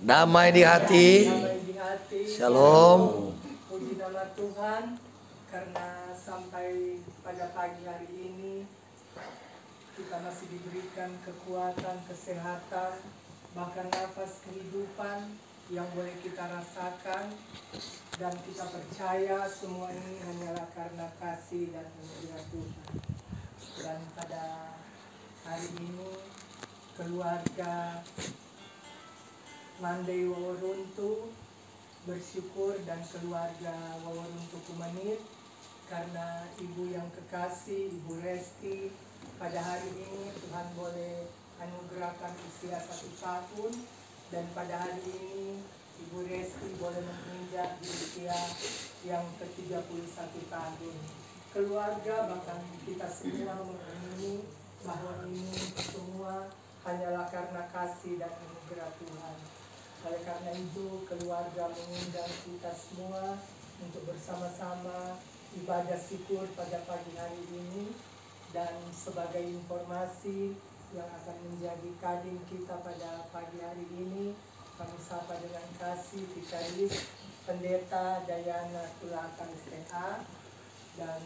damai di hati. Shalom. Puji nama Tuhan karena sampai pada pagi hari ini kita masih diberikan kekuatan, kesehatan, bahkan nafas kehidupan yang boleh kita rasakan, dan kita percaya semua ini hanyalah karena kasih dan anugerah Tuhan. Dan pada hari ini keluarga Mandai Waworuntu bersyukur, dan keluarga Waworuntu Kumanit, karena ibu yang kekasih, Ibu Resti, pada hari ini Tuhan boleh anugerahkan usia 1 tahun, dan pada hari ini Ibu Resti boleh menginjak di usia yang ke-31 tahun. Keluarga bahkan kita semua mengamini bahwa ini semua hanyalah karena kasih dan anugerah Tuhan. Oleh karena itu keluarga mengundang kita semua untuk bersama-sama ibadah syukur pada pagi hari ini. Dan sebagai informasi yang akan menjadi kadin kita pada pagi hari ini, kami sapa dengan kasih Vikaris Pendeta Dayana Tulaka STH. Dan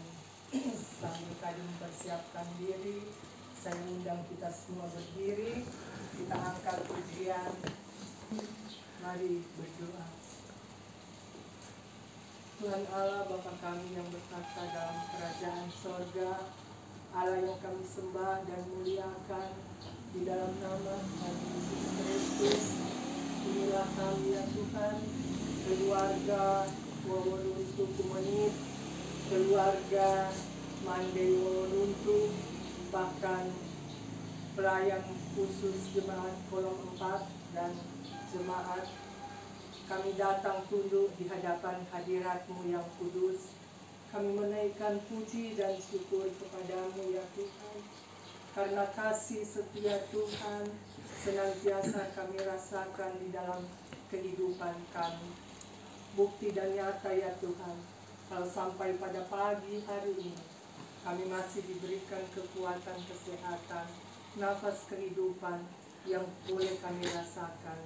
sambil kadin persiapkan diri, saya undang kita semua berdiri, kita angkat pujian. Mari berdoa. Tuhan Allah Bapa kami yang bertata dalam kerajaan sorga, Allah yang kami sembah dan muliakan, di dalam nama Tuhan Yesus Kristus, inilah kami ya Tuhan, keluarga Waworuntu Kumanit, keluarga Mandai Waworuntu, bahkan pelayan khusus jemaat Kolom 4 dan jemaat, kami datang tunduk di hadapan hadirat-Mu yang kudus. Kami menaikkan puji dan syukur kepadamu ya Tuhan, karena kasih setia Tuhan senantiasa kami rasakan di dalam kehidupan kami. Bukti dan nyata ya Tuhan, kalau sampai pada pagi hari ini kami masih diberikan kekuatan, kesehatan, nafas kehidupan yang boleh kami rasakan.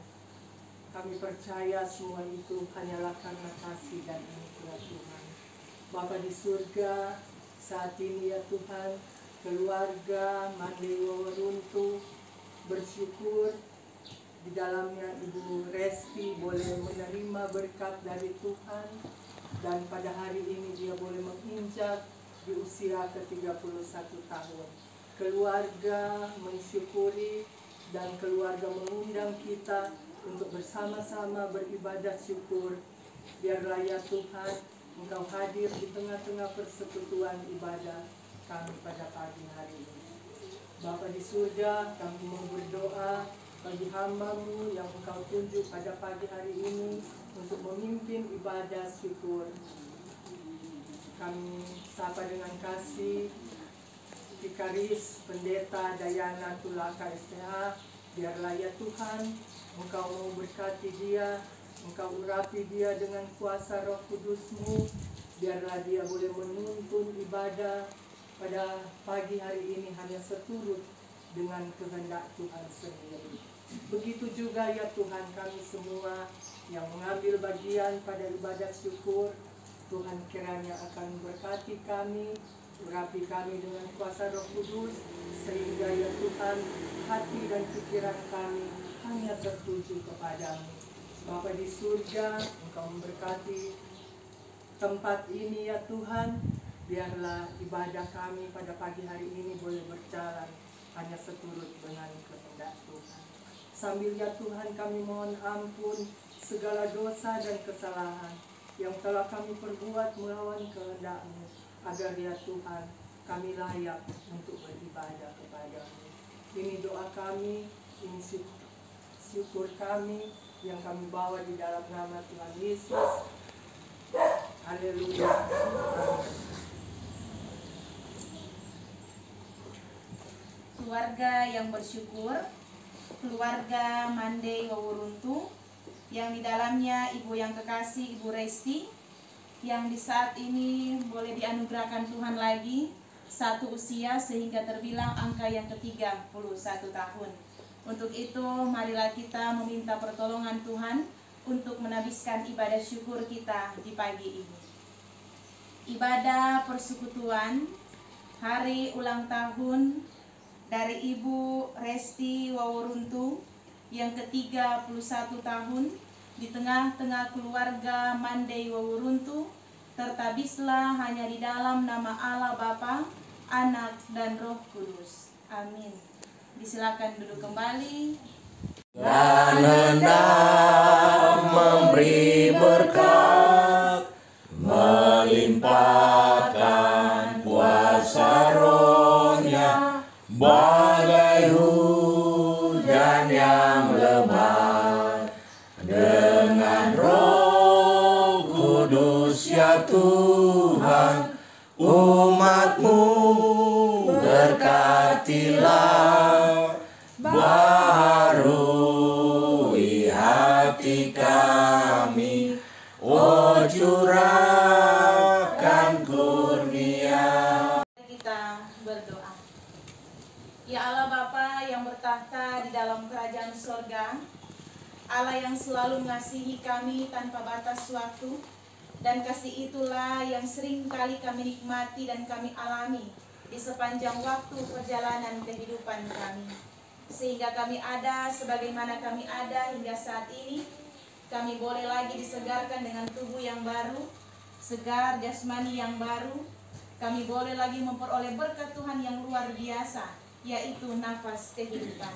Kami percaya semua itu hanyalah karena kasih dan anugerah Tuhan. Bapa di surga, saat ini ya Tuhan, keluarga Mandai Waworuntu bersyukur di dalamnya Ibu Resti boleh menerima berkat dari Tuhan, dan pada hari ini dia boleh menginjak di usia ke-31 tahun. Keluarga mensyukuri dan keluarga mengundang kita untuk bersama-sama beribadah syukur. Biarlah ya Tuhan, Engkau hadir di tengah-tengah persekutuan ibadah kami pada pagi hari ini. Bapa di surga, kami mau berdoa bagi hamba-Mu yang Engkau tunjuk pada pagi hari ini untuk memimpin ibadah syukur. Kami sapa dengan kasih Vikaris Pendeta Dayana Tulaka STH. Biarlah ya Tuhan, Engkau mau berkati dia, Engkau urapi dia dengan kuasa Roh Kudus-Mu. Biarlah dia boleh menuntun ibadah pada pagi hari ini hanya seturut dengan kehendak Tuhan sendiri. Begitu juga ya Tuhan, kami semua yang mengambil bagian pada ibadah syukur, Tuhan kiranya akan berkati kami, urapi kami dengan kuasa Roh Kudus, sehingga ya Tuhan, hati dan pikiran kami hanya tertuju kepadamu. Bapa di surga, Engkau memberkati tempat ini ya Tuhan. Biarlah ibadah kami pada pagi hari ini boleh berjalan hanya seturut dengan kehendak Tuhan. Sambil ya Tuhan, kami mohon ampun segala dosa dan kesalahan yang telah kami perbuat melawan kehendak-Mu, agar ya Tuhan, kami layak untuk beribadah kepadamu. Ini doa kami, ini syukur kami yang kami bawa di dalam nama Tuhan Yesus. Haleluya. Keluarga yang bersyukur, keluarga Mandai Waworuntu, yang di dalamnya Ibu yang kekasih, Ibu Resti, yang di saat ini boleh dianugerahkan Tuhan lagi satu usia sehingga terbilang angka yang ke-31 tahun. Untuk itu, marilah kita meminta pertolongan Tuhan untuk menabiskan ibadah syukur kita di pagi ini. Ibadah persekutuan hari ulang tahun dari Ibu Resti Wawuruntu yang ke-31 tahun di tengah-tengah keluarga Mandei Wawuruntu, tertabislah hanya di dalam nama Allah Bapa, Anak, dan Roh Kudus. Amin. Disilakan duduk kembali. Dan hendak memberi berkat, melimpahkan kuasa Roh-Nya bagai hujan yang lebat. Dengan Roh Kudus ya Tuhan, umat-Mu berkatilah, baharui hati kami, oh curahkan kurnia. Kita berdoa. Ya Allah Bapa yang bertahta di dalam kerajaan sorga, Allah yang selalu mengasihi kami tanpa batas waktu, dan kasih itulah yang sering kali kami nikmati dan kami alami di sepanjang waktu perjalanan kehidupan kami. Sehingga kami ada sebagaimana kami ada hingga saat ini. Kami boleh lagi disegarkan dengan tubuh yang baru, segar jasmani yang baru. Kami boleh lagi memperoleh berkat Tuhan yang luar biasa, yaitu nafas kehidupan.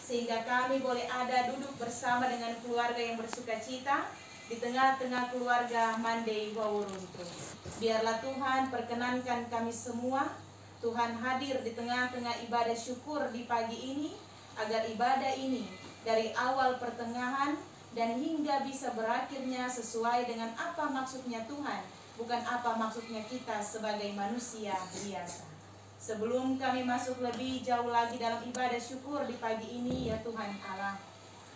Sehingga kami boleh ada duduk bersama dengan keluarga yang bersuka cita di tengah-tengah keluarga Mandei Wawuruntu. Biarlah Tuhan perkenankan kami semua, Tuhan hadir di tengah-tengah ibadah syukur di pagi ini, agar ibadah ini dari awal pertengahan dan hingga bisa berakhirnya sesuai dengan apa maksudnya Tuhan, bukan apa maksudnya kita sebagai manusia biasa. Sebelum kami masuk lebih jauh lagi dalam ibadah syukur di pagi ini, ya Tuhan Allah,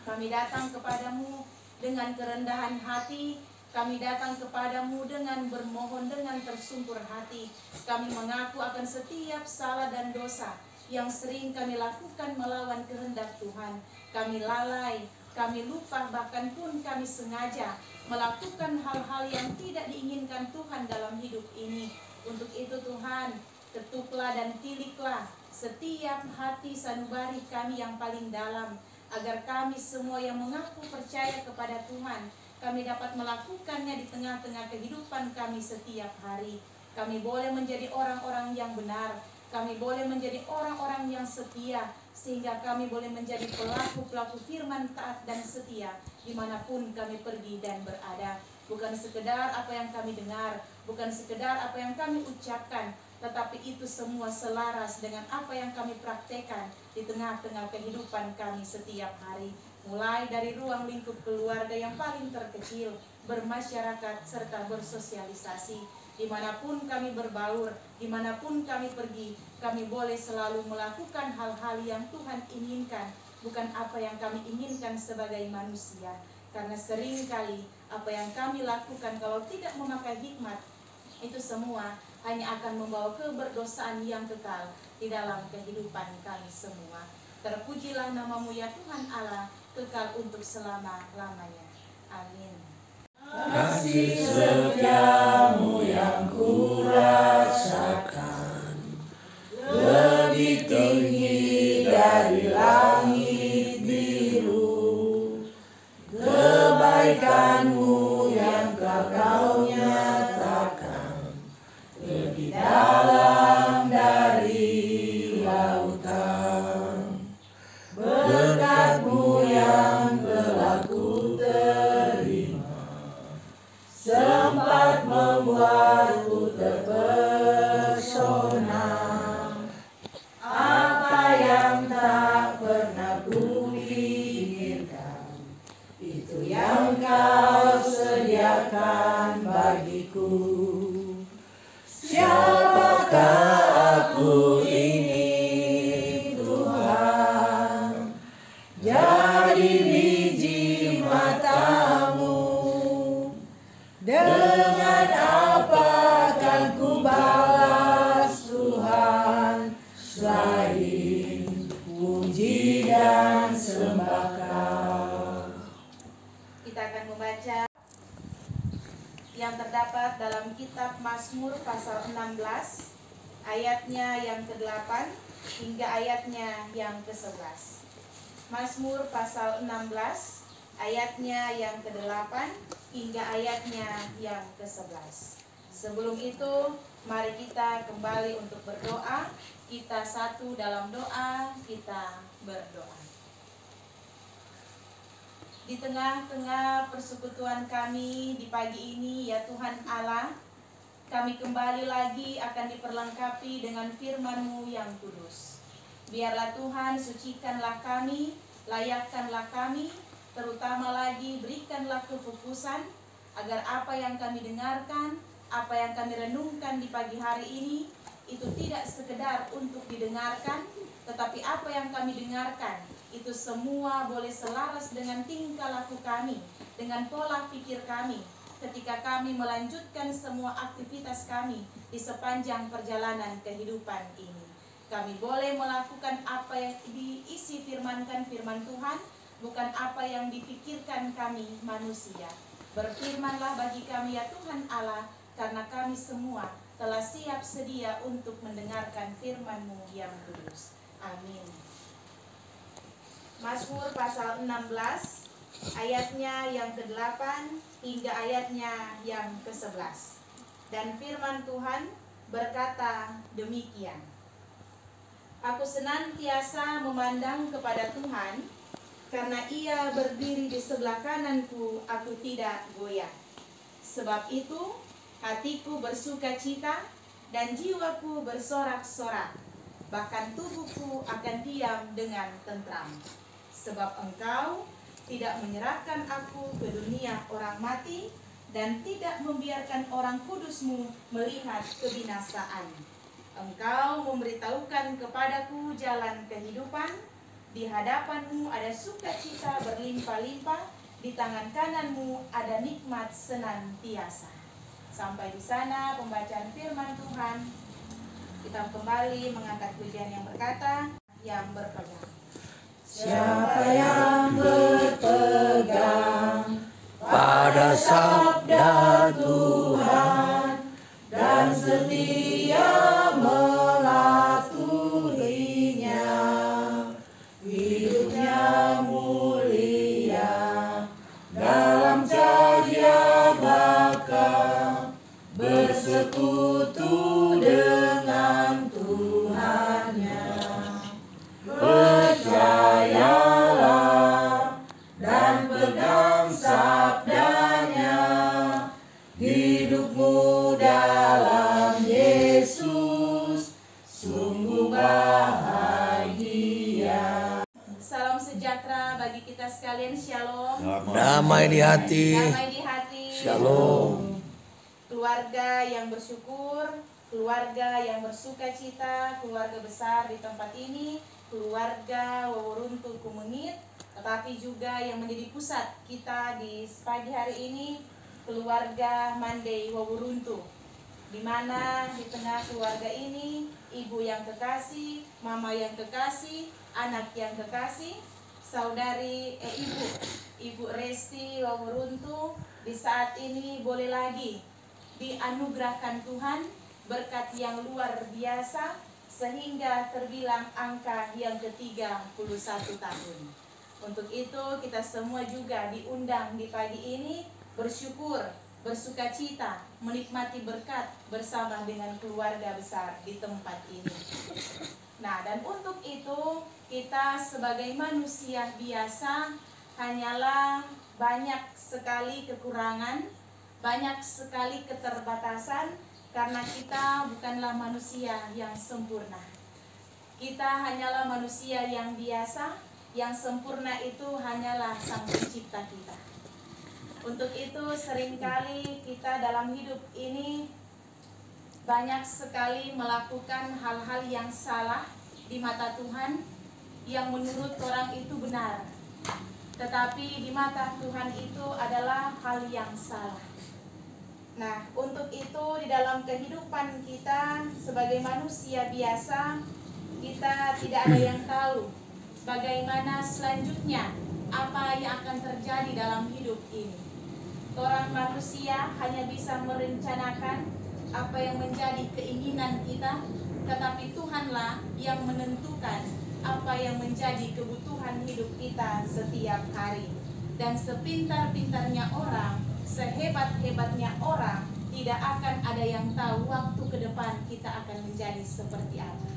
kami datang kepadamu dengan kerendahan hati. Kami datang kepadamu dengan bermohon, dengan tersungkur hati. Kami mengaku akan setiap salah dan dosa yang sering kami lakukan melawan kehendak Tuhan. Kami lalai, kami lupa, bahkan pun kami sengaja melakukan hal-hal yang tidak diinginkan Tuhan dalam hidup ini. Untuk itu Tuhan, ketuklah dan tiliklah setiap hati sanubari kami yang paling dalam, agar kami semua yang mengaku percaya kepada Tuhan, kami dapat melakukannya di tengah-tengah kehidupan kami setiap hari. Kami boleh menjadi orang-orang yang benar, kami boleh menjadi orang-orang yang setia, sehingga kami boleh menjadi pelaku-pelaku firman taat dan setia dimanapun kami pergi dan berada. Bukan sekedar apa yang kami dengar, bukan sekedar apa yang kami ucapkan, tetapi itu semua selaras dengan apa yang kami praktekkan di tengah-tengah kehidupan kami setiap hari. Mulai dari ruang lingkup keluarga yang paling terkecil, bermasyarakat, serta bersosialisasi. Dimanapun kami berbaur, dimanapun kami pergi, kami boleh selalu melakukan hal-hal yang Tuhan inginkan, bukan apa yang kami inginkan sebagai manusia. Karena seringkali apa yang kami lakukan kalau tidak memakai hikmat, itu semua hanya akan membawa keberdosaan yang kekal di dalam kehidupan kami semua. Terpujilah namamu ya Tuhan Allah, kekal untuk selama-lamanya. Amin. Kasih setiamu yang kurasakan lebih tinggi dari langit biru. Kebaikanmu yang kau nyatakan lebih dalam dari lautan. Berkat-Mu yang telah ku terima sempat membuatku terpesona. Apa yang tak pernah ku pikirkan, itu yang Kau sediakan bagiku. Siapakah aku ini Tuhan? Jadi biji mata-Mu. Dengan apa akan ku balas Tuhan, selain puji dan yang terdapat dalam kitab Mazmur pasal 16 ayatnya yang ke-8 hingga ayatnya yang ke-11. Mazmur pasal 16 ayatnya yang ke-8 hingga ayatnya yang ke-11. Sebelum itu, mari kita kembali untuk berdoa. Kita satu dalam doa, kita berdoa. Di tengah-tengah persekutuan kami di pagi ini, ya Tuhan Allah, kami kembali lagi akan diperlengkapi dengan firman-Mu yang kudus. Biarlah Tuhan sucikanlah kami, layakkanlah kami, terutama lagi berikanlah kefokusan agar apa yang kami dengarkan, apa yang kami renungkan di pagi hari ini itu tidak sekedar untuk didengarkan, tetapi apa yang kami dengarkan itu semua boleh selaras dengan tingkah laku kami, dengan pola pikir kami ketika kami melanjutkan semua aktivitas kami di sepanjang perjalanan kehidupan ini. Kami boleh melakukan apa yang diisi firmankan firman Tuhan, bukan apa yang dipikirkan kami manusia. Berfirmanlah bagi kami ya Tuhan Allah, karena kami semua telah siap sedia untuk mendengarkan firman-Mu yang kudus. Amin. Mazmur pasal 16 ayatnya yang ke-8 hingga ayatnya yang ke-11. Dan firman Tuhan berkata demikian. Aku senantiasa memandang kepada Tuhan, karena Ia berdiri di sebelah kananku, aku tidak goyah. Sebab itu hatiku bersuka cita dan jiwaku bersorak-sorak, bahkan tubuhku akan diam dengan tentram. Sebab Engkau tidak menyerahkan aku ke dunia orang mati, dan tidak membiarkan orang kudus-Mu melihat kebinasaan. Engkau memberitahukan kepadaku jalan kehidupan, di hadapan-Mu ada sukacita berlimpah-limpah, di tangan kanan-Mu ada nikmat senantiasa. Sampai di sana pembacaan firman Tuhan. Kita kembali mengangkat pujian yang berkata, yang berpegang. Siapa yang berpegang pada sabda Tuhan dan setia melatuhinya, hidupnya mulia dalam cahaya bakal bersekutu dengan Tuhannya. Percayalah dan pegang sabdanya, hidupmu dalam Yesus sungguh bahagia. Salam sejahtera bagi kita sekalian, shalom. Damai di hati. Damai di hati. Shalom. Keluarga yang bersyukur, keluarga yang bersuka cita, keluarga besar di tempat ini, keluarga Wawuruntu Kumengit, tetapi juga yang menjadi pusat kita di pagi hari ini, keluarga Mandei Wawuruntu, di mana di tengah keluarga ini, ibu yang kekasih, mama yang kekasih, anak yang kekasih, saudari ibu Resti Wawuruntu di saat ini boleh lagi dianugerahkan Tuhan berkat yang luar biasa, sehingga terbilang angka yang ke-31 tahun. Untuk itu kita semua juga diundang di pagi ini bersyukur, bersuka cita, menikmati berkat bersama dengan keluarga besar di tempat ini. Nah, dan untuk itu kita sebagai manusia biasa hanyalah banyak sekali kekurangan, banyak sekali keterbatasan, karena kita bukanlah manusia yang sempurna. Kita hanyalah manusia yang biasa, yang sempurna itu hanyalah Sang Pencipta kita. Untuk itu seringkali kita dalam hidup ini banyak sekali melakukan hal-hal yang salah di mata Tuhan, yang menurut orang itu benar, tetapi di mata Tuhan itu adalah hal yang salah. Nah, untuk itu di dalam kehidupan kita sebagai manusia biasa, kita tidak ada yang tahu bagaimana selanjutnya, apa yang akan terjadi dalam hidup ini. Orang manusia hanya bisa merencanakan apa yang menjadi keinginan kita, tetapi Tuhanlah yang menentukan apa yang menjadi kebutuhan hidup kita setiap hari. Dan sepintar-pintarnya orang, sehebat-hebatnya orang, tidak akan ada yang tahu waktu ke depan kita akan menjadi seperti apa.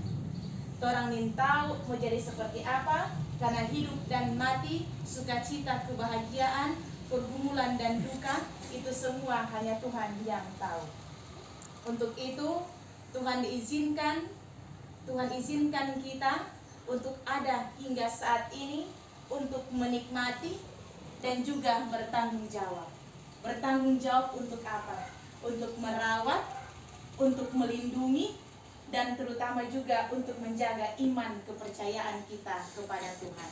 Orang ingin tahu mau jadi seperti apa, karena hidup dan mati, sukacita, kebahagiaan, pergumulan dan duka, itu semua hanya Tuhan yang tahu. Untuk itu Tuhan izinkan kita untuk ada hingga saat ini, untuk menikmati dan juga bertanggung jawab. Bertanggung jawab untuk apa? Untuk merawat, untuk melindungi, dan terutama juga untuk menjaga iman kepercayaan kita kepada Tuhan.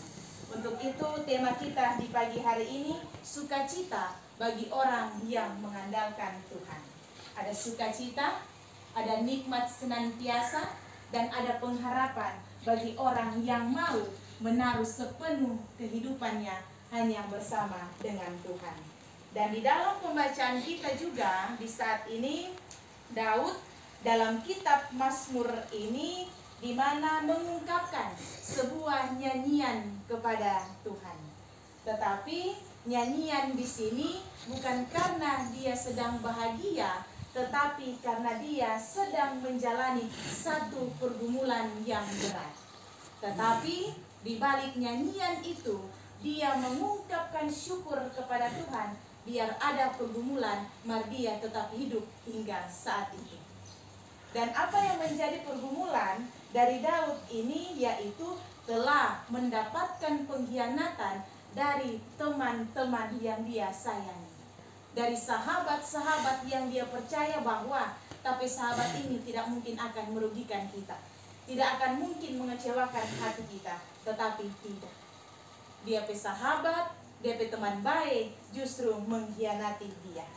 Untuk itu tema kita di pagi hari ini, sukacita bagi orang yang mengandalkan Tuhan. Ada sukacita, ada nikmat senantiasa, dan ada pengharapan bagi orang yang mau menaruh sepenuh kehidupannya hanya bersama dengan Tuhan. Dan di dalam pembacaan kita juga di saat ini, Daud dalam kitab Mazmur ini di mana mengungkapkan sebuah nyanyian kepada Tuhan. Tetapi nyanyian di sini bukan karena dia sedang bahagia, tetapi karena dia sedang menjalani satu pergumulan yang berat. Tetapi di balik nyanyian itu, dia mengungkapkan syukur kepada Tuhan. Biar ada pergumulan, mari dia tetap hidup hingga saat itu. Dan apa yang menjadi pergumulan dari Daud ini, yaitu telah mendapatkan pengkhianatan dari teman-teman yang dia sayangi, dari sahabat-sahabat yang dia percaya bahwa tapi sahabat ini tidak mungkin akan merugikan kita, tidak akan mungkin mengecewakan hati kita. Tetapi tidak, dia sahabat, dia teman baik justru mengkhianati dia.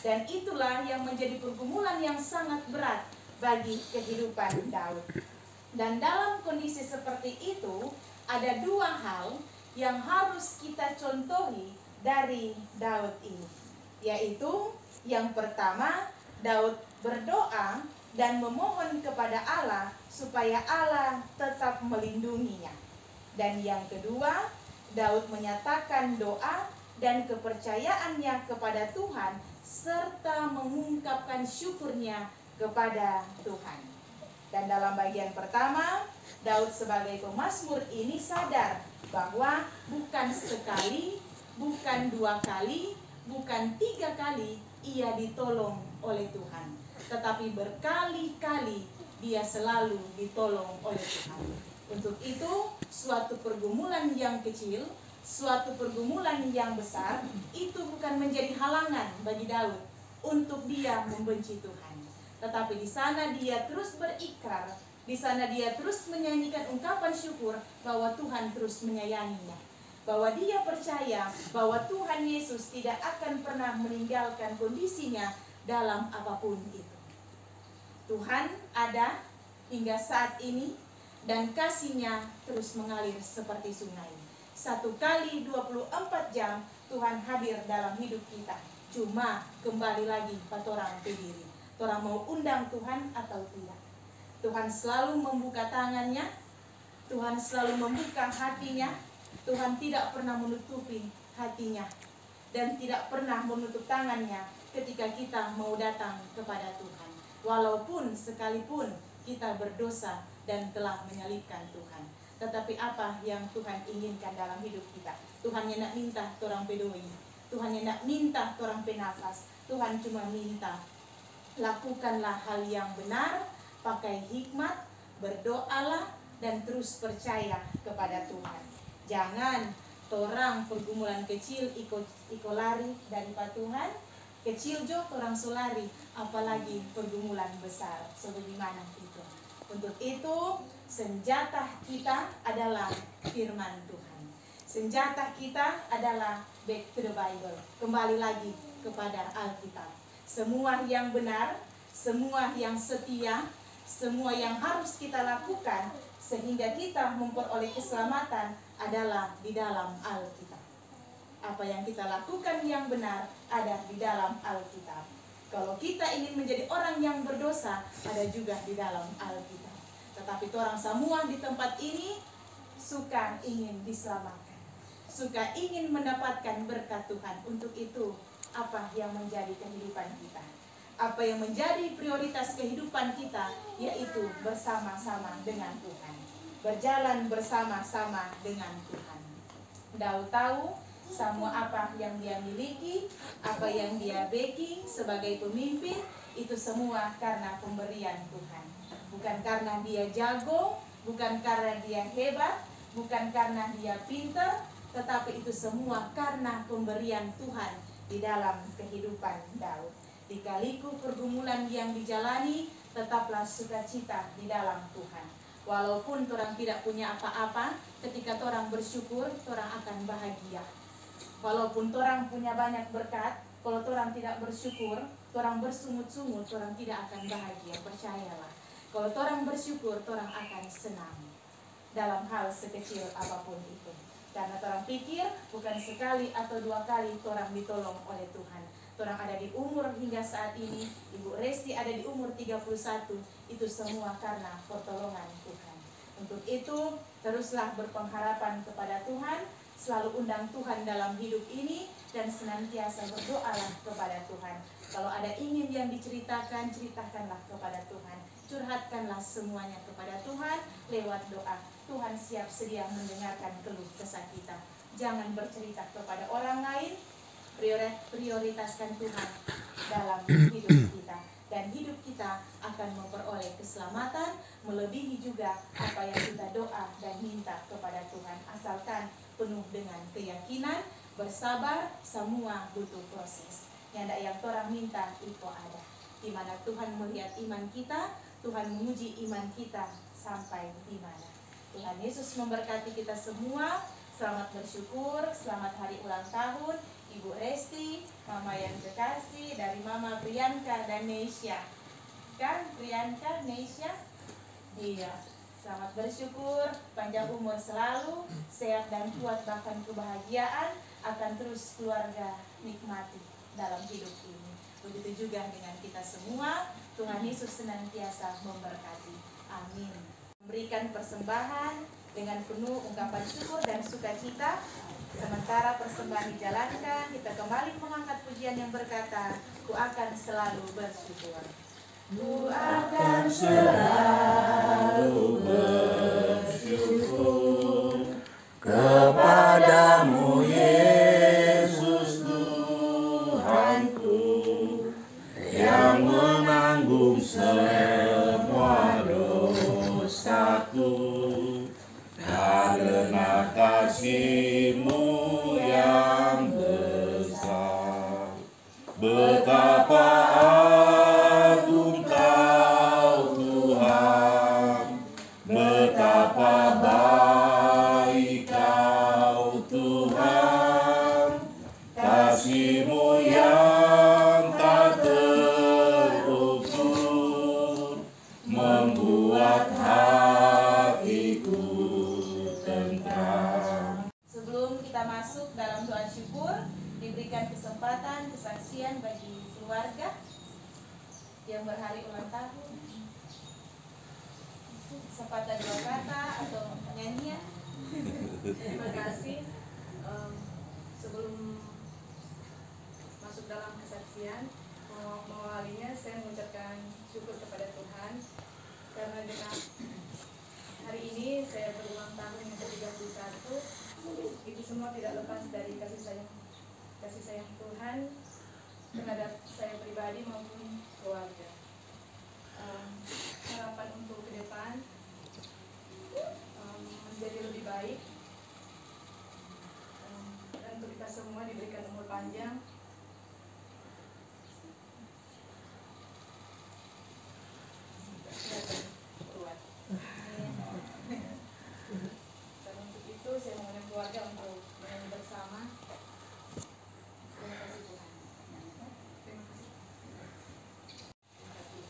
Dan itulah yang menjadi pergumulan yang sangat berat bagi kehidupan Daud. Dan dalam kondisi seperti itu, ada dua hal yang harus kita contohi dari Daud ini. Yaitu yang pertama, Daud berdoa dan memohon kepada Allah supaya Allah tetap melindunginya. Dan yang kedua, Daud menyatakan doa dan kepercayaannya kepada Tuhan serta mengungkapkan syukurnya kepada Tuhan. Dan dalam bagian pertama, Daud sebagai pemazmur ini sadar bahwa bukan sekali, bukan dua kali, bukan tiga kali ia ditolong oleh Tuhan, tetapi berkali-kali dia selalu ditolong oleh Tuhan. Untuk itu, suatu pergumulan yang kecil, suatu pergumulan yang besar, itu bukan menjadi halangan bagi Daud untuk dia membenci Tuhan. Tetapi di sana dia terus berikrar, di sana dia terus menyanyikan ungkapan syukur bahwa Tuhan terus menyayanginya, bahwa dia percaya bahwa Tuhan Yesus tidak akan pernah meninggalkan kondisinya dalam apapun itu. Tuhan ada hingga saat ini dan kasih-Nya terus mengalir seperti sungai. 1 kali 24 jam Tuhan hadir dalam hidup kita. Cuma kembali lagi patorang pediri. Orang mau undang Tuhan atau tidak. Tuhan selalu membuka tangannya, Tuhan selalu membuka hatinya. Tuhan tidak pernah menutupi hatinya dan tidak pernah menutup tangannya ketika kita mau datang kepada Tuhan. Walaupun sekalipun kita berdosa dan telah menyalibkan Tuhan. Tetapi apa yang Tuhan inginkan dalam hidup kita? Tuhan yang nak minta orang pedoi, Tuhan yang nak minta orang penafas. Tuhan cuma minta, lakukanlah hal yang benar, pakai hikmat, berdoalah, dan terus percaya kepada Tuhan. Jangan orang pergumulan kecil iko lari daripada Tuhan, kecil jo orang solari, apalagi pergumulan besar sebagaimana itu. Untuk itu senjata kita adalah firman Tuhan. Senjata kita adalah back to the Bible, kembali lagi kepada Alkitab. Semua yang benar, semua yang setia, semua yang harus kita lakukan sehingga kita memperoleh keselamatan adalah di dalam Alkitab. Apa yang kita lakukan yang benar ada di dalam Alkitab. Kalau kita ingin menjadi orang yang berdosa, ada juga di dalam Alkitab. Tetapi orang semua di tempat ini suka ingin diselamatkan, suka ingin mendapatkan berkat Tuhan. Untuk itu, apa yang menjadi kehidupan kita? Apa yang menjadi prioritas kehidupan kita? Yaitu bersama-sama dengan Tuhan, berjalan bersama-sama dengan Tuhan. Daud tahu semua apa yang dia miliki, apa yang dia backing sebagai pemimpin, itu semua karena pemberian Tuhan. Bukan karena dia jago, bukan karena dia hebat, bukan karena dia pintar, tetapi itu semua karena pemberian Tuhan di dalam kehidupan Daud. Di-liku pergumulan yang dijalani, tetaplah sukacita di dalam Tuhan. Walaupun orang tidak punya apa-apa, ketika orang bersyukur, orang akan bahagia. Walaupun orang punya banyak berkat, kalau orang tidak bersyukur, orang bersungut-sungut, orang tidak akan bahagia. Percayalah, kalau orang bersyukur, orang akan senang dalam hal sekecil apapun itu. Karena orang pikir bukan sekali atau dua kali orang ditolong oleh Tuhan. Orang ada di umur hingga saat ini, Ibu Resti ada di umur 31, itu semua karena pertolongan Tuhan. Untuk itu, teruslah berpengharapan kepada Tuhan, selalu undang Tuhan dalam hidup ini, dan senantiasa berdoalah kepada Tuhan. Kalau ada ingin yang diceritakan, ceritakanlah kepada Tuhan. Curhatkanlah semuanya kepada Tuhan lewat doa. Tuhan siap sedia mendengarkan keluh kesah kita. Jangan bercerita kepada orang lain, prioritaskan Tuhan dalam hidup kita. Dan hidup kita akan memperoleh keselamatan, melebihi juga apa yang kita doa dan minta kepada Tuhan. Asalkan penuh dengan keyakinan, bersabar, semua butuh proses. Yang orang minta itu ada. Di mana Tuhan melihat iman kita, Tuhan menguji iman kita sampai di mana. Tuhan Yesus memberkati kita semua. Selamat bersyukur, selamat hari ulang tahun Ibu Resti, Mama yang kekasih, dari Mama Priyanka dan Neisha. Kan Priyanka, Neisha? Iya. Selamat bersyukur, panjang umur selalu, sehat dan kuat, bahkan kebahagiaan akan terus keluarga nikmati dalam hidup ini. Begitu juga dengan kita semua, Tuhan Yesus senantiasa memberkati. Amin. Memberikan persembahan dengan penuh ungkapan syukur dan sukacita. Sementara persembahan dijalankan, kita kembali mengangkat pujian yang berkata, Ku akan selalu bersyukur. Ku akan selalu bersyukur kepadamu Yesus Tuhanku, yang menanggung semua dosaku. Karena kasih-Mu yang besar, betapa agung Kau Tuhan, betapa baik Kau Tuhan. Kasih-Mu yang tak terukur membuat hatiku tentram. Sebelum kita masuk dalam doa syukur, diberikan kesempatan kesaksian bagi keluarga yang berhari ulang tahun. Sepatah dua kata atau nyanyian. Terima kasih. Sebelum masuk dalam kesaksian, mengawalinya saya mengucapkan syukur kepada Tuhan karena dengan hari ini saya berulang tahun yang ke-31. Itu semua tidak lepas dari kasih sayang Tuhan terhadap saya pribadi maupun keluarga. Harapan untuk ke depan menjadi lebih baik, dan untuk kita semua diberikan umur panjang. Dan untuk itu saya mengundang keluarga untuk menyanyi bersama. Terima kasih Tuhan. Terima kasih.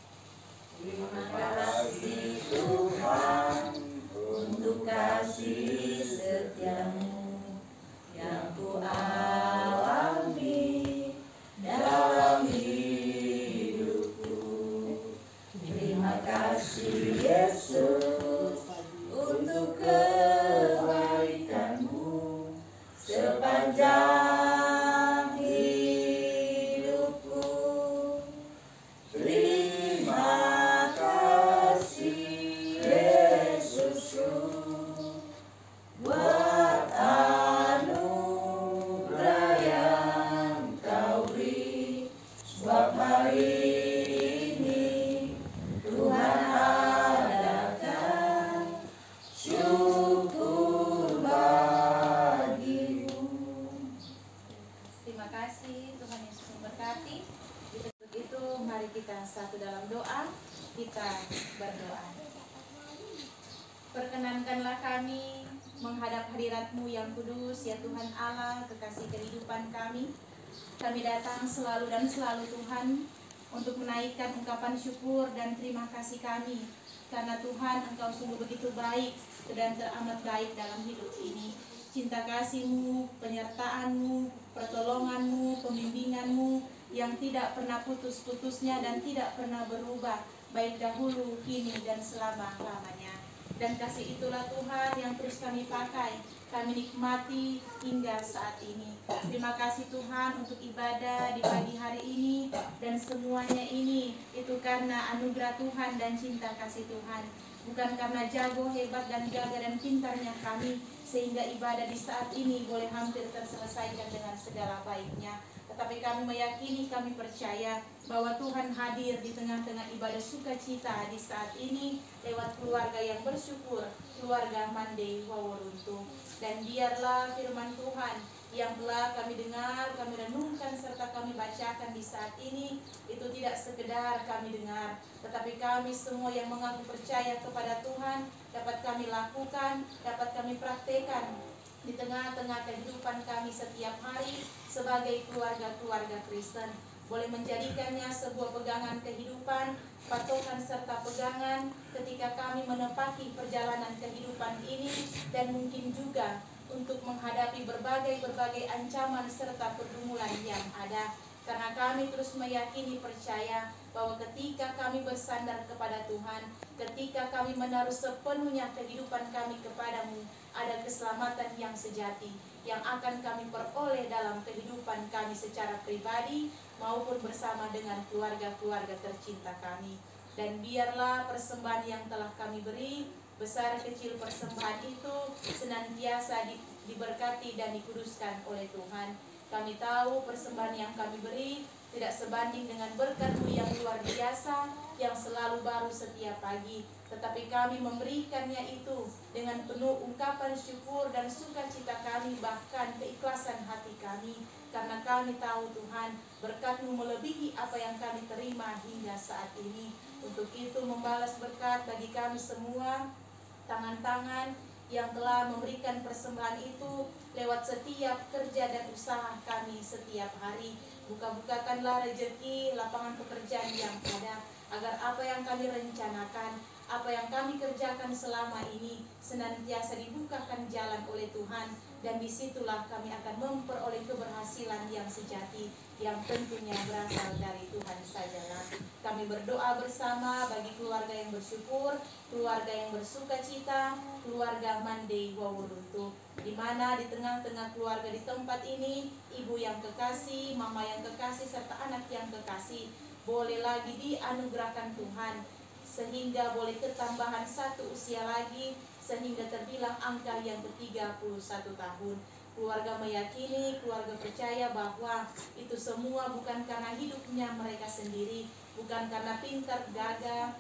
Terima kasih Tuhan untuk kasih setiamu yang Ku Terima kasih, Tuhan Yesus memberkati. Untuk itu mari kita satu dalam doa, kita berdoa. Perkenankanlah kami menghadap hadirat-Mu yang kudus, ya Tuhan Allah, kekasih kehidupan kami. Kami datang selalu dan selalu Tuhan untuk menaikkan ungkapan syukur dan terima kasih kami. Karena Tuhan, Engkau sungguh begitu baik dan teramat baik dalam hidup ini. Cinta kasih-Mu, penyertaan-Mu, pertolongan-Mu, pembimbingan-Mu yang tidak pernah putus-putusnya dan tidak pernah berubah, baik dahulu, kini, dan selama-lamanya. Dan kasih itulah Tuhan yang terus kami pakai, kami nikmati hingga saat ini. Terima kasih Tuhan untuk ibadah di pagi hari ini, dan semuanya ini itu karena anugerah Tuhan dan cinta kasih Tuhan. Bukan karena jago, hebat, dan gagah dan pintarnya kami, sehingga ibadah di saat ini boleh hampir terselesaikan dengan segala baiknya. Tetapi kami meyakini, kami percaya bahwa Tuhan hadir di tengah-tengah ibadah sukacita di saat ini lewat keluarga yang bersyukur, keluarga Mandei Waworuntu. Dan biarlah firman Tuhan yang telah kami dengar, kami renungkan, serta kami bacakan di saat ini, itu tidak sekedar kami dengar, tetapi kami semua yang mengaku percaya kepada Tuhan dapat kami lakukan, dapat kami praktekkan di tengah-tengah kehidupan kami setiap hari sebagai keluarga-keluarga Kristen. Boleh menjadikannya sebuah pegangan kehidupan, patokan serta pegangan ketika kami menepati perjalanan kehidupan ini, dan mungkin juga untuk menghadapi berbagai ancaman serta pergumulan yang ada. Karena kami terus meyakini, percaya bahwa ketika kami bersandar kepada Tuhan, ketika kami menaruh sepenuhnya kehidupan kami kepadamu, ada keselamatan yang sejati yang akan kami peroleh dalam kehidupan kami secara pribadi maupun bersama dengan keluarga-keluarga tercinta kami. Dan biarlah persembahan yang telah kami beri, besar kecil persembahan itu, senantiasa diberkati dan dikuduskan oleh Tuhan. Kami tahu persembahan yang kami beri tidak sebanding dengan berkat-Mu yang luar biasa, yang selalu baru setiap pagi. Tetapi kami memberikannya itu dengan penuh ungkapan syukur dan sukacita kami, bahkan keikhlasan hati kami. Karena kami tahu Tuhan, berkat-Mu melebihi apa yang kami terima hingga saat ini. Untuk itu membalas berkat bagi kami semua, tangan-tangan yang telah memberikan persembahan itu lewat setiap kerja dan usaha kami setiap hari. Buka-bukakanlah rezeki, lapangan pekerjaan yang ada, agar apa yang kami rencanakan, apa yang kami kerjakan selama ini senantiasa dibukakan jalan oleh Tuhan. Dan disitulah kami akan memperoleh keberhasilan yang sejati, yang tentunya berasal dari Tuhan sajalah. Kami berdoa bersama bagi keluarga yang bersyukur, keluarga yang bersukacita, keluarga Mandei Waworuntu, di mana di tengah-tengah keluarga di tempat ini, ibu yang kekasih, mama yang kekasih, serta anak yang kekasih, boleh lagi dianugerahkan Tuhan, sehingga boleh ketambahan satu usia lagi, sehingga terbilang angka yang ke-31 tahun. Keluarga meyakini, keluarga percaya bahwa itu semua bukan karena hidupnya mereka sendiri, bukan karena pintar, gagah,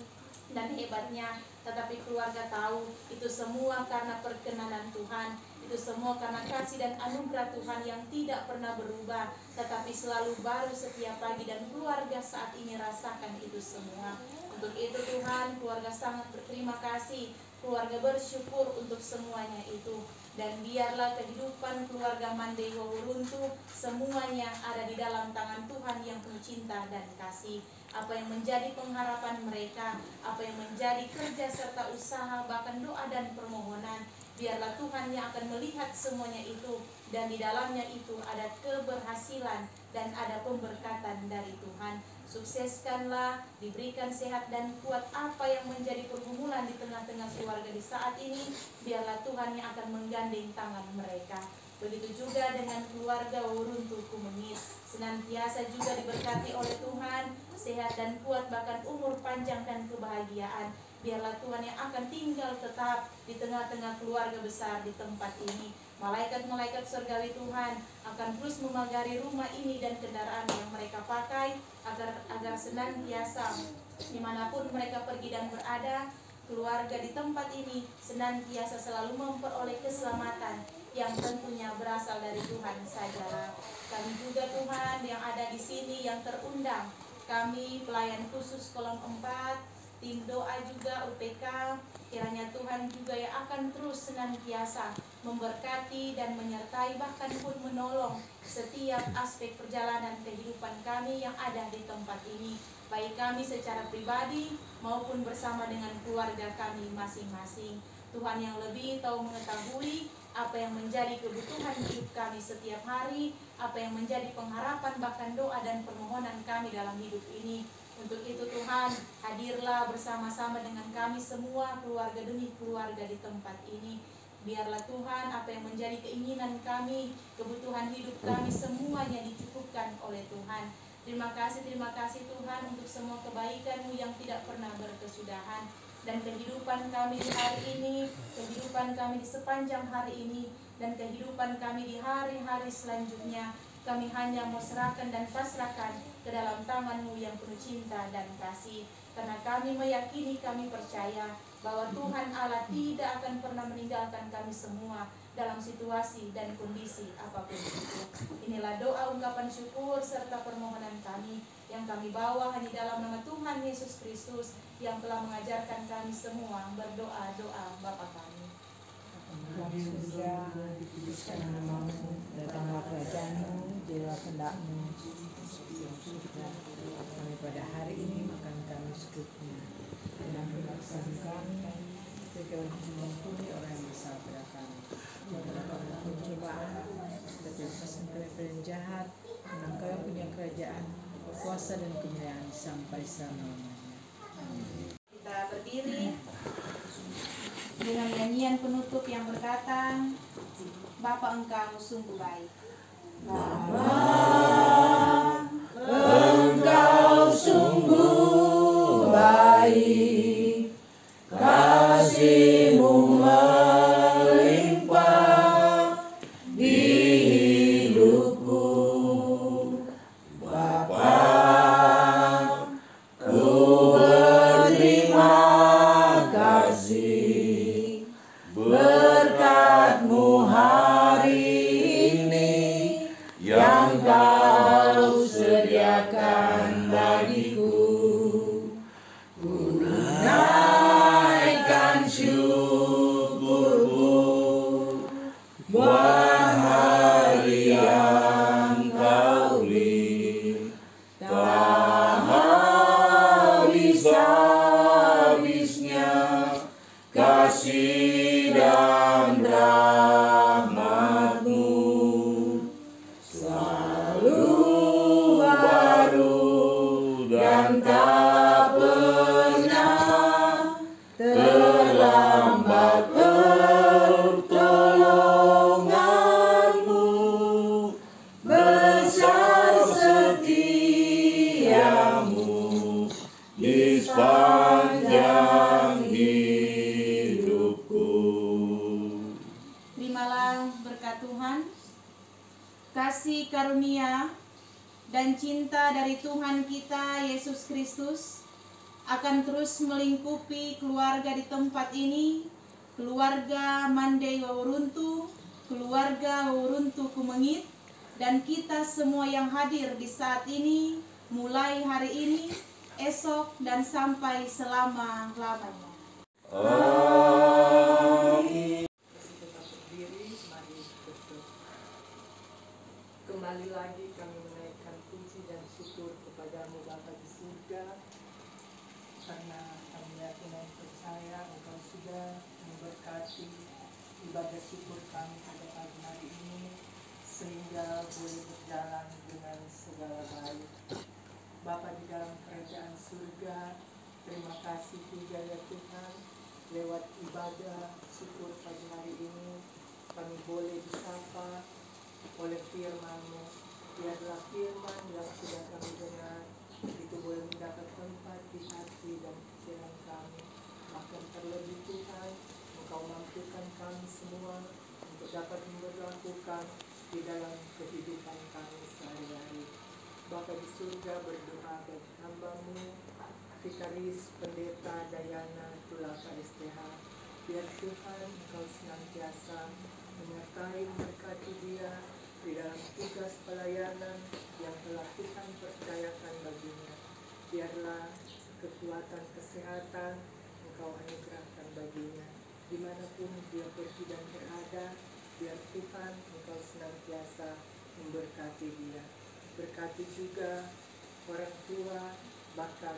dan hebatnya, tetapi keluarga tahu itu semua karena perkenanan Tuhan, itu semua karena kasih dan anugerah Tuhan yang tidak pernah berubah, tetapi selalu baru setiap pagi, dan keluarga saat ini rasakan itu semua. Untuk itu Tuhan, keluarga sangat berterima kasih, keluarga bersyukur untuk semuanya itu. Dan biarlah kehidupan keluarga Mandei Waworuntu semuanya ada di dalam tangan Tuhan yang penuh cinta dan kasih. Apa yang menjadi pengharapan mereka, apa yang menjadi kerja serta usaha, bahkan doa dan permohonan, biarlah Tuhan yang akan melihat semuanya itu, dan di dalamnya itu ada keberhasilan dan ada pemberkatan dari Tuhan. Sukseskanlah, diberikan sehat dan kuat apa yang menjadi pergumulan di tengah-tengah keluarga di saat ini, biarlah Tuhan yang akan menggandeng tangan mereka. Begitu juga dengan keluarga Waworuntu Kumengit, senantiasa juga diberkati oleh Tuhan, sehat dan kuat, bahkan umur panjang dan kebahagiaan. Biarlah Tuhan yang akan tinggal tetap di tengah-tengah keluarga besar di tempat ini. Malaikat-malaikat surgawi Tuhan akan terus memagari rumah ini dan kendaraan yang mereka pakai, agar senantiasa dimanapun mereka pergi dan berada, keluarga di tempat ini senantiasa selalu memperoleh keselamatan yang tentunya berasal dari Tuhan sajalah. Kami juga Tuhan yang ada di sini yang terundang, kami pelayan khusus kolom 4, tim doa juga UPK, kiranya Tuhan juga yang akan terus senantiasa memberkati dan menyertai bahkan pun menolong setiap aspek perjalanan kehidupan kami yang ada di tempat ini, baik kami secara pribadi maupun bersama dengan keluarga kami masing-masing. Tuhan yang lebih tahu mengetahui apa yang menjadi kebutuhan hidup kami setiap hari, apa yang menjadi pengharapan bahkan doa dan permohonan kami dalam hidup ini. Untuk itu Tuhan, hadirlah bersama-sama dengan kami semua, keluarga demi keluarga di tempat ini. Biarlah Tuhan apa yang menjadi keinginan kami, kebutuhan hidup kami semuanya dicukupkan oleh Tuhan. Terima kasih Tuhan untuk semua kebaikan-Mu yang tidak pernah berkesudahan. Dan kehidupan kami di hari ini, kehidupan kami di sepanjang hari ini, dan kehidupan kami di hari-hari selanjutnya, kami hanya mau serahkan dan pasrahkan ke dalam tangan-Mu yang penuh cinta dan kasih. Karena kami meyakini, kami percaya bahwa Tuhan Allah tidak akan pernah meninggalkan kami semua dalam situasi dan kondisi apapun itu. Inilah doa ungkapan syukur serta permohonan kami yang kami bawa hanya dalam nama Tuhan Yesus Kristus yang telah mengajarkan kami semua berdoa-doa Bapa kami. Kami surga, dikuduskan namamu, datanglah kerajaan-Mu, jadilah kehendak-Mu yang surga. Kami pada hari ini makan kami secukupnya, dan ampuni kami segala mengampuni orang yang bersalah pada kami. Janganlah kami dalam pencobaan, tetapi lepaskan kami dari yang jahat. Karena Engkau yang punya kerajaan, kuasa dan kemuliaan sampai selama-lamanya. Kita berdiri dengan nyanyian penutup yang berkata, Bapa Engkau sungguh baik. Engkau sungguh baik, kasih-Mu melimpah di hidupku. Bapa, ku berterima kasih berkat-Mu hari ini yang Kau sediakan bagiku. Ku naikkan syukurku buat hari yang Kau beri. Tak habis-habisnya kasih dan rahmat-Mu, selalu baru dan tak pernah terlambat pertolongan-Mu. Besar setia-Mu di sepanjang hidupku. Terimalah berkat Tuhan, kasih karunia dan cinta dari Tuhan kita Yesus Kristus akan terus melingkupi keluarga di tempat ini, keluarga Mandai Wawuruntu, keluarga Wawuruntu Kumengit, dan kita semua yang hadir di saat ini, mulai hari ini, esok, dan sampai selama-lamanya. Amin. Tetap berdiri, mari berdoa. Kembali lagi kami menaikkan puji dan syukur kepada-Mu Bapa di surga, karena kami yakin dan percaya Engkau sudah memberkati ibadah syukur kami pada pagi hari ini sehingga boleh berjalan dengan segala baik. Bapa di dalam kerajaan surga, terima kasih juga ya Tuhan, lewat ibadah syukur pagi hari ini kami boleh disapa oleh firman-Mu. Biarlah firman yang sudah kami dengar itu boleh mendapat tempat di hati dan pikiran kami. Bahkan terlebih Tuhan, Engkau mampukan kami semua untuk dapat memberlakukan di dalam kehidupan kami sehari-hari. Bapa di surga, berdoa bagi hamba-Mu Vikaris Pendeta Dayana Tulaka STH. Biar Tuhan Engkau senantiasa menyertai memberkati dia di dalam tugas pelayanan yang telah Tuhan percayakan baginya. Biarlah kekuatan kesehatan Engkau anugerahkan baginya. Dimanapun dia pergi dan berada, biar Tuhan Engkau senantiasa memberkati dia. Berkati juga orang tua, bahkan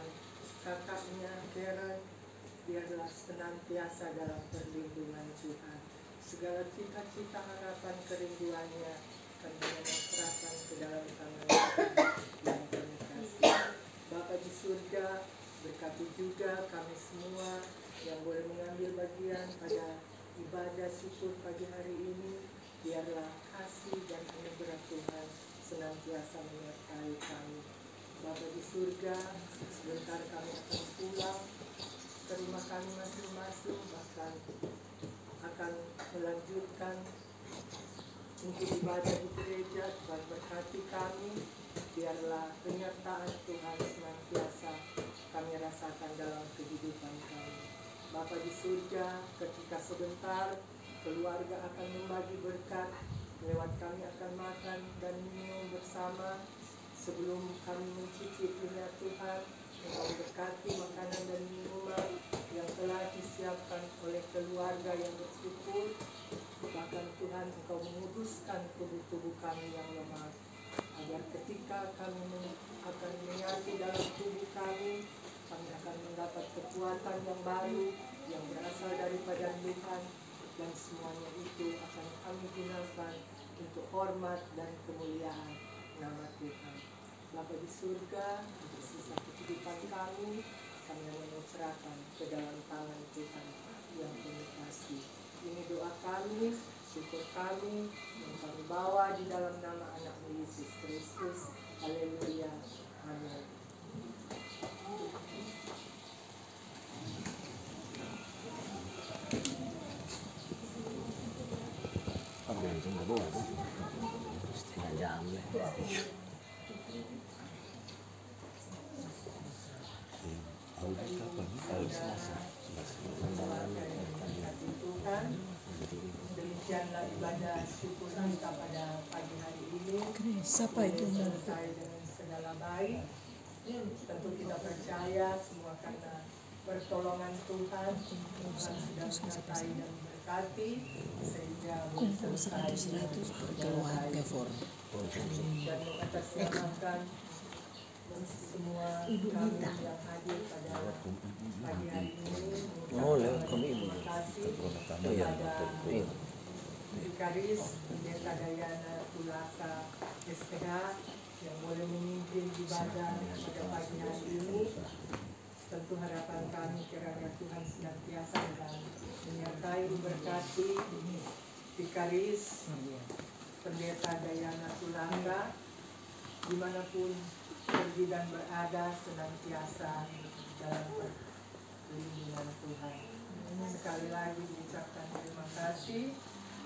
kakaknya Karen, biarlah senantiasa dalam perlindungan Tuhan. Segala cita-cita, harapan, kerinduannya kami menyerahkan ke dalam tangan Tuhan yang kami kasih. Bapa di surga, berkati juga kami semua yang boleh mengambil bagian pada ibadah syukur pagi hari ini. Biarlah kasih dan anugerah Tuhan senantiasa menyertai kami. Bapa di surga, sebentar kami akan pulang ke rumah kami masing-masing, bahkan akan melanjutkan untuk ibadah di gereja. Tuhan berkati kami, biarlah penyertaan Tuhan senantiasa kami rasakan dalam kehidupan kami. Bapa di surga, ketika sebentar keluarga akan membagi berkat, lewat kami akan makan dan minum bersama. Sebelum kami mencicipinya Tuhan, Engkau berkati makanan dan minuman yang telah disiapkan oleh keluarga yang bersyukur. Bahkan Tuhan, Engkau menguduskan tubuh-tubuh kami yang lemah, agar ketika kami akan menyatu dalam tubuh kami akan mendapat kekuatan yang baru yang berasal daripada Tuhan, dan semuanya itu akan kami gunakan untuk hormat dan kemuliaan nama Tuhan. Bapa di surga, untuk sisa kehidupan kami menyerahkan ke dalam tangan Tuhan yang penuh kasih. Ini doa kami, syukur kami yang kami bawa di dalam nama anak-Mu Yesus Kristus. Haleluya. Amin. Ambil itu nggak boleh, setengah jam lah. Tuhan, demikianlah ibadah syukur kita pada pagi hari ini. Siapa itu? Selesai dengan segala baik. Tentu kita percaya semua karena pertolongan Tuhan. Tuhan sudah menyertai dan memberkati sehingga selesai keluarga for dan mengatasnamakan semua kami yang hadir pada pagi hari ini. Terima kasih kepada Vikaris Pendeta Dayana Tulaka SPH yang boleh memimpin ibadah pada pagi hari ini. Tentu harapan kami kiranya Tuhan senantiasa dan menyertai memberkati Vikaris Pendeta Dayana Tulaka dimanapun pergi dan berada, senantiasa dalam perlindungan Tuhan. Sekali lagi diucapkan terima kasih,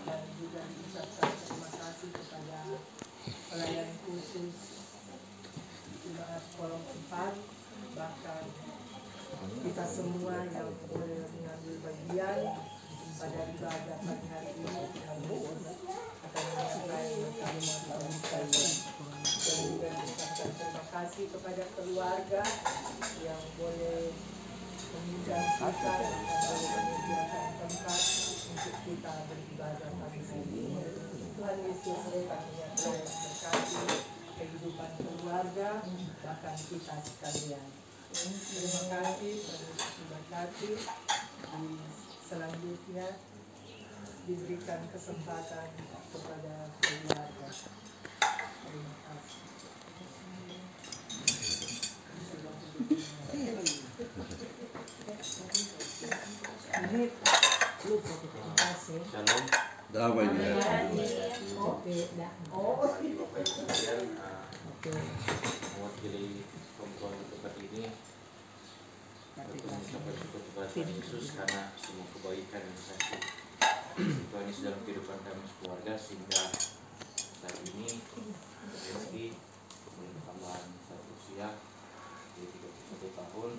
dan juga diucapkan terima kasih kepada pelayan khusus Jemaat Kolom 4, bahkan kita semua yang boleh mengambil bagian pada ibadah pagi hari ini. Akan menyertai bersama sekalian. Dan juga mengucapkan terima kasih kepada keluarga yang boleh mengundang kita dan boleh menyediakan tempat untuk kita beribadah pagi hari ini. Tuhan Yesus kami yang telah berkati kehidupan keluarga, bahkan kita sekalian. Terima kasih, berkati. Selanjutnya diberikan kesempatan kepada keluarga. Terima kasih. Shalom. Apa ini? Mewakili perempuan tempat ini mengucapkan syukur kepada Tuhan Yesus karena semua kebaikan yang dikasih Tuhan Yesus dalam kehidupan kami sekeluarga, sehingga saat ini Rizky tambahan satu usia di 31 tahun,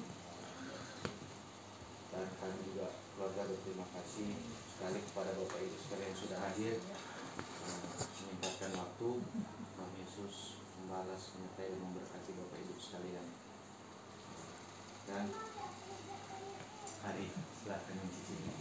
dan kami juga keluarga berterima kasih sekali kepada Bapak Ibu sekalian yang sudah hadir, menyempatkan waktu. Tuhan Yesus membalas, menyertai dan memberkati Bapak Ibu sekalian. Dan hari silakan mencicipi.